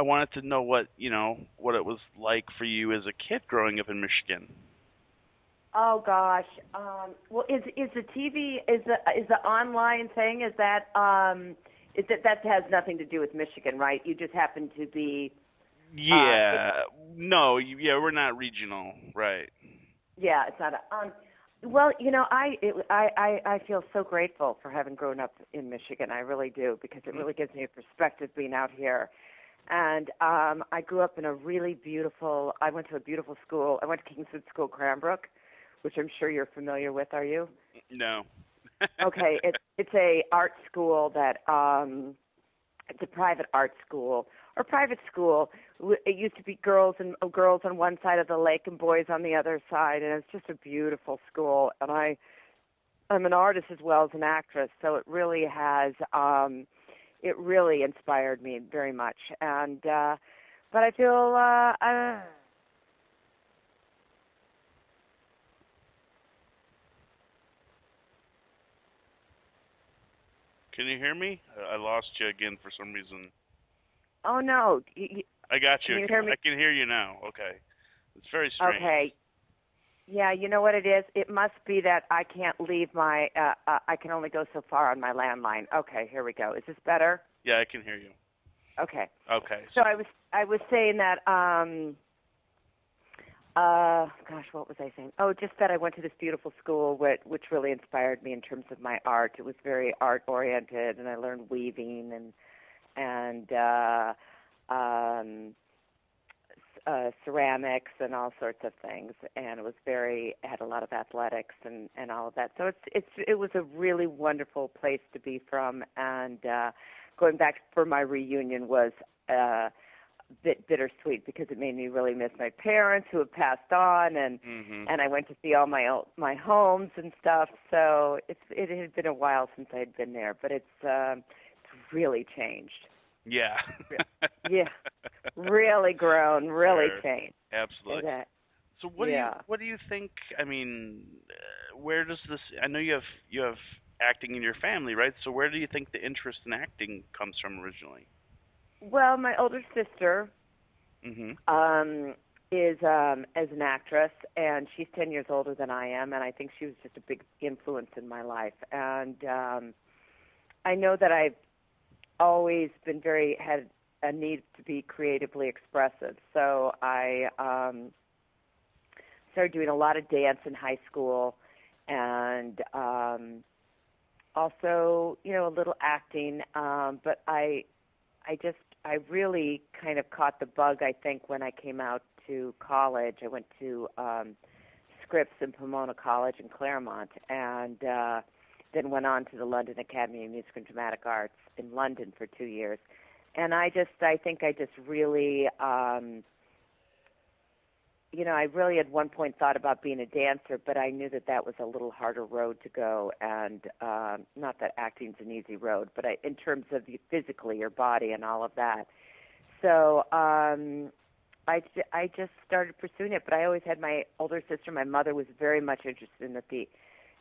I wanted to know what what it was like for you as a kid growing up in Michigan. Oh gosh. Well, is the TV is the online thing? Is that has nothing to do with Michigan, right? You just happen to be. It, Yeah, no, yeah, we're not regional, right? yeah, it's not. Well, I feel so grateful for having grown up in Michigan. I really do because it Mhm. really gives me a perspective being out here. And I grew up in a really beautiful. I went to a beautiful school. I went to Kingswood School, Cranbrook, which I'm sure you're familiar with. Are you? No. Okay, it's a art school that it's a private art school or private school. It used to be girls on one side of the lake and boys on the other side, and it's just a beautiful school. And I'm an artist as well as an actress, so it really inspired me very much. And but I feel Can you hear me? I lost you again for some reason. oh no, I got you. can you hear me? I can hear you now. Okay. It's very strange. Okay. Yeah, you know what it is? It must be that I can't leave I can only go so far on my landline. Okay, here we go. Is this better? Yeah, I can hear you. Okay. Okay. So I was saying that gosh, what was I saying? Oh, just that I went to this beautiful school which really inspired me in terms of my art. It was very art oriented, and I learned weaving and um ceramics and all sorts of things, and had a lot of athletics and all of that. So it was a really wonderful place to be from, and going back for my reunion was bit bittersweet because it made me really miss my parents who have passed on, Mhm. and I went to see all my homes and stuff. So it had been a while since I'd been there, but it's really changed. Yeah. Yeah, really grown, really Sure. changed. Absolutely. That, So yeah. what do you think? I mean, where does this? I know you have acting in your family, right? So where do you think the interest in acting comes from originally? Well, my older sister Mhm. um, is as an actress, and she's 10 years older than I am, and I think she was just a big influence in my life. And I know that I've always been had a need to be creatively expressive. So I started doing a lot of dance in high school, and also, a little acting. But I really kind of caught the bug, I think, when I came out to college. I went to Scripps in Pomona College in Claremont, and then went on to the London Academy of Music and Dramatic Arts in London for 2 years. And I think I just really, I really at one point thought about being a dancer, but I knew that was a little harder road to go. And not that acting's an easy road, but in terms of physically your body and all of that. So I just started pursuing it. But I always had my older sister. My mother was very much interested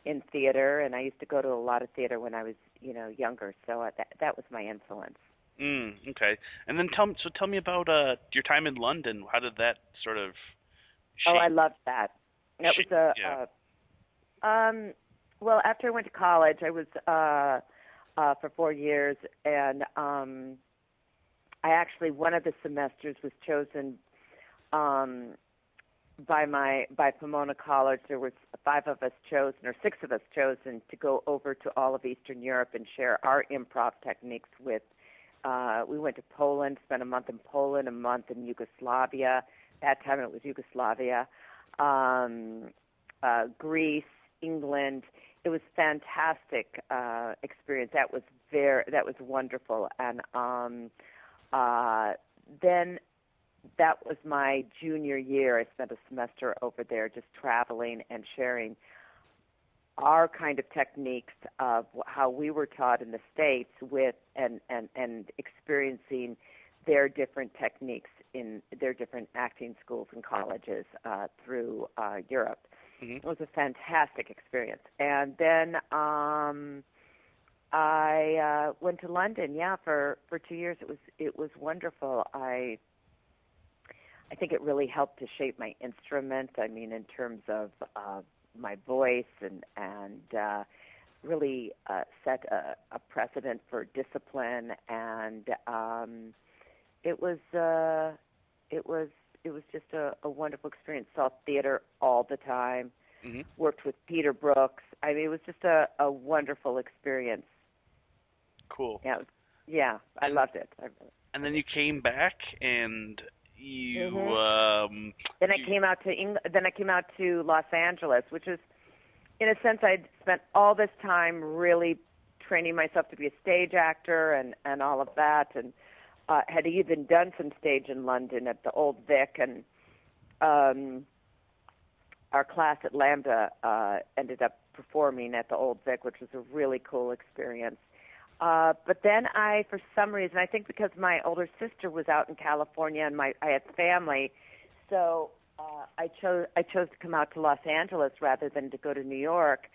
in theater, and I used to go to a lot of theater when I was, younger. So that was my influence. Okay. And then tell me about your time in London. How did that sort of Oh, I shape? loved that. That was Yeah. well, after I went to college, I was for 4 years, and I actually one of the semesters was chosen by Pomona College. There was 5 of us chosen, or 6 of us chosen, to go over to all of Eastern Europe and share our improv techniques with. We went to Poland, spent a month in Poland, a month in Yugoslavia. That time it was Yugoslavia, Greece, England. It was fantastic experience. That was wonderful. And then that was my junior year. I spent a semester over there just traveling and sharing our kind of techniques of how we were taught in the States with and experiencing their different techniques in their different acting schools and colleges through Europe. Mhm. It was a fantastic experience. And then I went to London, yeah, for 2 years. It was wonderful. I think it really helped to shape my instrument. I mean, in terms of my voice and really set a precedent for discipline. And it was it was it was just a wonderful experience. Saw theater all the time. Hmm. Worked with Peter Brooks. I mean, it was just a wonderful experience. Cool. Yeah, yeah, I And loved it. and then you came back and you Mhm. Then I you came out to Then I came out to Los Angeles, which is, in a sense, I'd spent all this time really training myself to be a stage actor and all of that, and had even done some stage in London at the Old Vic, and um, our class at Lambda ended up performing at the Old Vic, which was a really cool experience. But then for some reason, I think because my older sister was out in California and I had family, so I chose to come out to Los Angeles rather than to go to New York.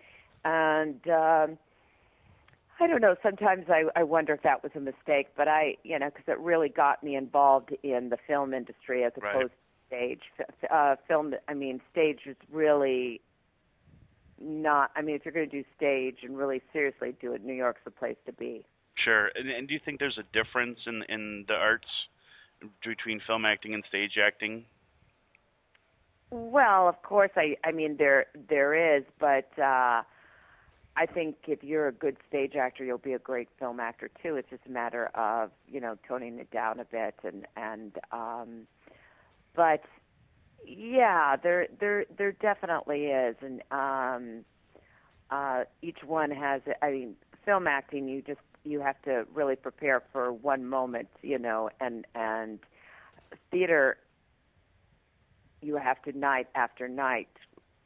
And I don't know. Sometimes I wonder if that was a mistake, but because it really got me involved in the film industry as right. opposed to stage. Film. I mean, stage is really not. I mean, if you're going to do stage and really seriously do it, New York's the place to be. Sure. And do you think there's a difference in the arts between film acting and stage acting? Well, of course, I mean there is, but I think if you're a good stage actor, you'll be a great film actor too. It's just a matter of toning it down a bit, but yeah, there definitely is, and each one has. I mean, film acting, you have to really prepare for one moment, and theater, you have to night after night,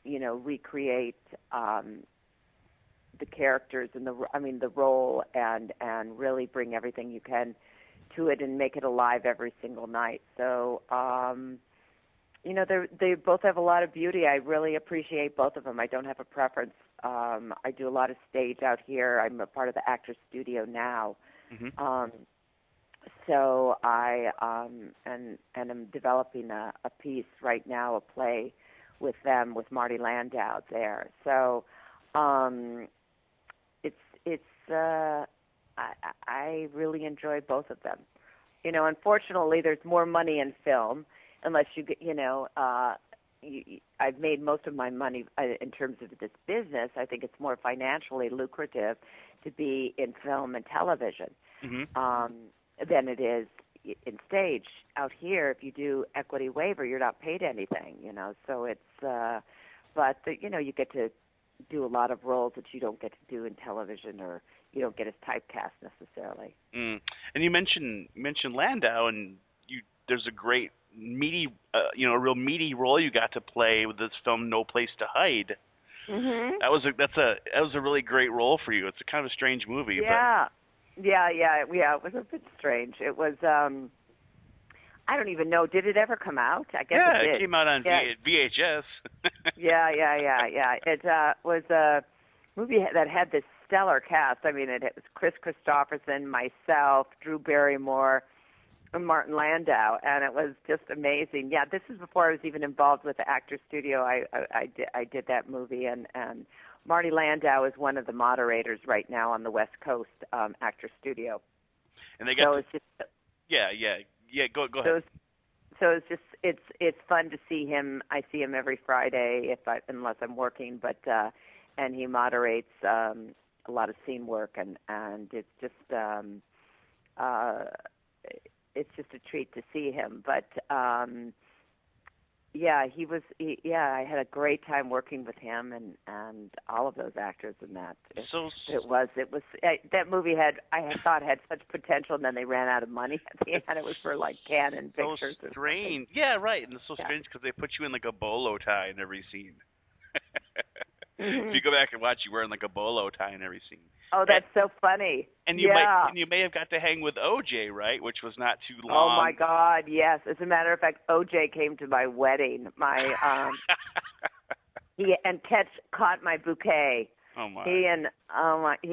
recreate the characters and the role, and really bring everything you can to it and make it alive every single night. So they both have a lot of beauty. I really appreciate both of them. I don't have a preference. I do a lot of stage out here. I'm a part of the Actors Studio now. Hmm. So I and I'm developing a piece right now, a play with them, with Marty Landau there. So it's I really enjoy both of them. Unfortunately, there's more money in film, unless you get, I've made most of my money in terms of this business. I think it's more financially lucrative to be in film and television Hmm. than it is in stage. Out here, if you do equity waiver, you're not paid anything, So it's, you get to do a lot of roles that you don't get to do in television, or you don't get as typecast necessarily. Mm. And you mentioned Landau, and there's a great meaty, a real meaty role you got to play with this film, No Place to Hide. Mhm. That was a really great role for you. It's a kind of a strange movie, Yeah. Yeah. It was a bit strange. It was. I don't even know. Did it ever come out? I guess yeah, it did. it came out on VHS. Yeah. It was a movie that had this stellar cast. I mean, it was Chris Christopherson, myself, Drew Barrymore, and Martin Landau, and it was just amazing. Yeah, this is before I was even involved with the Actors Studio. I did that movie, and Marty Landau is one of the moderators right now on the West Coast Actors Studio. And they got it's just yeah. Go ahead. So it's fun to see him. I see him every Friday unless I'm working, but and he moderates a lot of scene work, and it's just it's just a treat to see him. But I had a great time working with him and all of those actors in that. That movie I thought had such potential, and then they ran out of money at the end. It was for like Canon Pictures. So strange. Yeah, right. And it's so strange because they put you in like a bolo tie in every scene. Mm-hmm. If you go back and watch, you wearing like a bolo tie in every scene. Oh, that's so funny. And you may have got to hang with OJ, right? Which was not too long. Oh my God, yes. As a matter of fact, OJ came to my wedding. He caught my bouquet. Oh my. He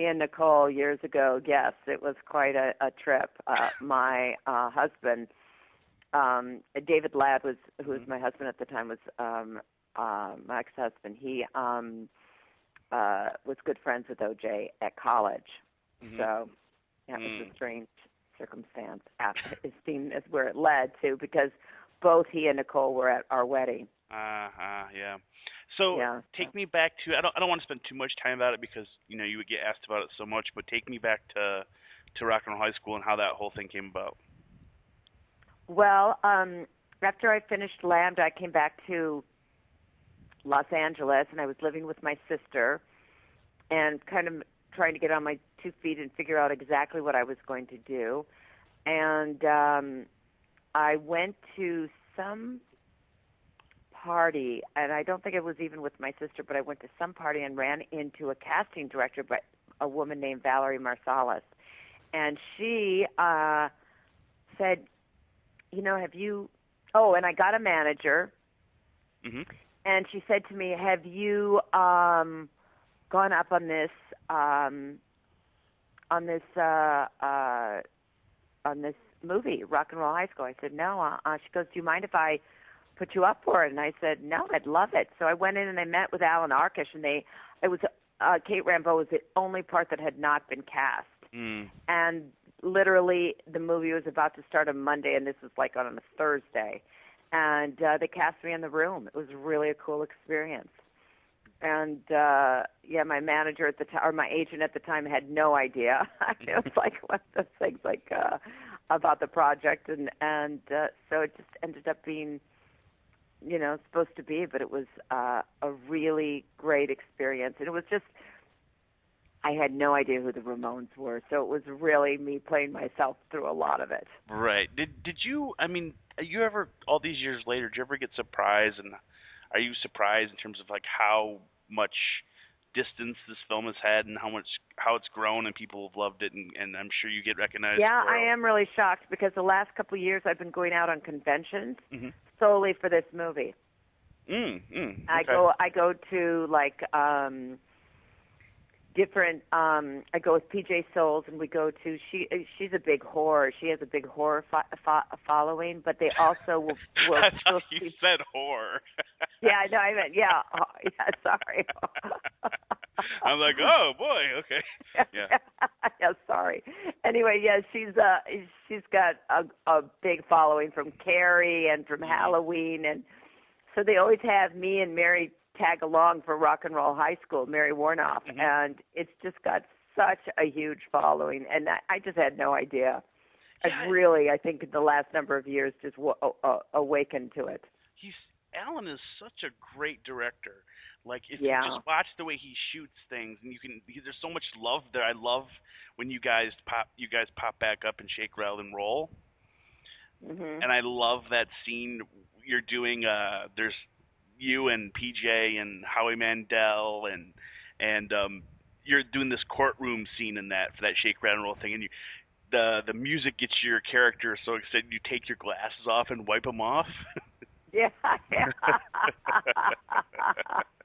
and Nicole years ago. Yes, it was quite a trip. My husband, David Ladd, who was my husband at the time, was my ex-husband. He was good friends with OJ at college, so that was a strange circumstance. It seemed as where it led to, because both he and Nicole were at our wedding. Yeah. So take me back to, I don't want to spend too much time about it because you would get asked about it so much, but take me back to Rock and Roll High School and how that whole thing came about. Well, after I finished Lambda, I came back to Los Angeles, and I was living with my sister and kind of trying to get on my 2 feet and figure out exactly what I was going to do. And I went to some party, and I don't think it was even with my sister, but I went to some party and ran into a casting director, but a woman named Valerie Marsalis. And she said, have you, and I got a manager, and she said to me, have you gone up on this movie, Rock and Roll High School? I said, no. She goes, do you mind if I put you up for it? And I said, no, I'd love it. So I went in and I met with Alan Arkish, and Kate Rambeau was the only part that had not been cast. And literally the movie was about to start on Monday, and this was like on a Thursday. And they cast me in the room. It was really a cool experience. And my manager at the time, or my agent at the time, had no idea. It was like one of those things about the project, and so it just ended up being, supposed to be. But it was a really great experience, and it was just, I had no idea who the Ramones were, so it was really me playing myself through a lot of it. Right. Did you? I mean, you ever, all these years later, did you ever get surprised, and are you surprised in terms of like how much distance this film has had and how it's grown and people have loved it, and I'm sure you get recognized? Yeah, I am really shocked because the last couple of years I've been going out on conventions solely for this movie. Okay. I go to like different. I go with PJ Souls, and we go to. She's a big horror. She has a big horror following, but they also will. That's how you said horror. Yeah, I know. I meant yeah. Sorry. I'm like, oh boy, okay. Yeah. Yeah, sorry. Anyway, yeah, she's got a big following from Carrie and from Halloween, and so they always have me and Mary tag along for Rock and Roll High School, Mary Warnoff, and it's just got such a huge following, and I just had no idea. I've really, I think, in the last number of years, just awakened to it. Alan is such a great director. Like, if you just watch the way he shoots things, and there's so much love there. I love when you guys pop back up and shake, rattle, and roll. And I love that scene you're doing. There's you and PJ and Howie Mandel, and you're doing this courtroom scene in that, for that shake, rattle, and roll thing, and the music gets your character so excited you take your glasses off and wipe them off. Yeah.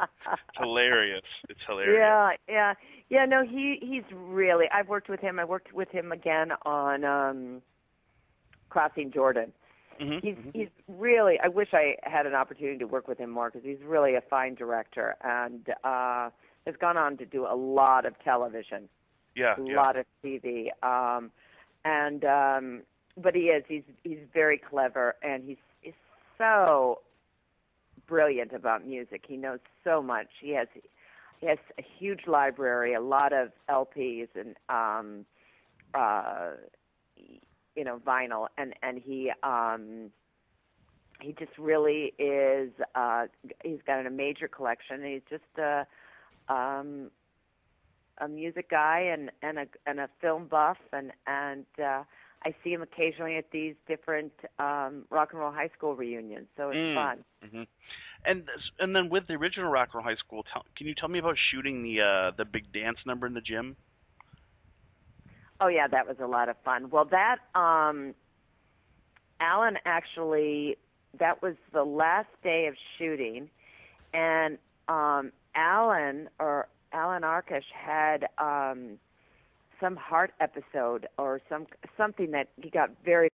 It's hilarious. It's hilarious. Yeah. No, he's really. I've worked with him. I worked with him again on Crossing Jordan. He's really. I wish I had an opportunity to work with him more, because he's really a fine director, and has gone on to do a lot of television. A lot of TV. But he's very clever, and he's so brilliant about music. He knows so much. He has a huge library, a lot of LPs and vinyl, and he just really is. He's got a major collection. He's just a music guy and a film buff, and I see him occasionally at these different Rock and Roll High School reunions, so it's fun. And then with the original Rock and Roll High School, can you tell me about shooting the big dance number in the gym? Oh yeah, that was a lot of fun. Well, that Alan actually, that was the last day of shooting, and Alan, or Alan Arkush had some heart episode or something that he got very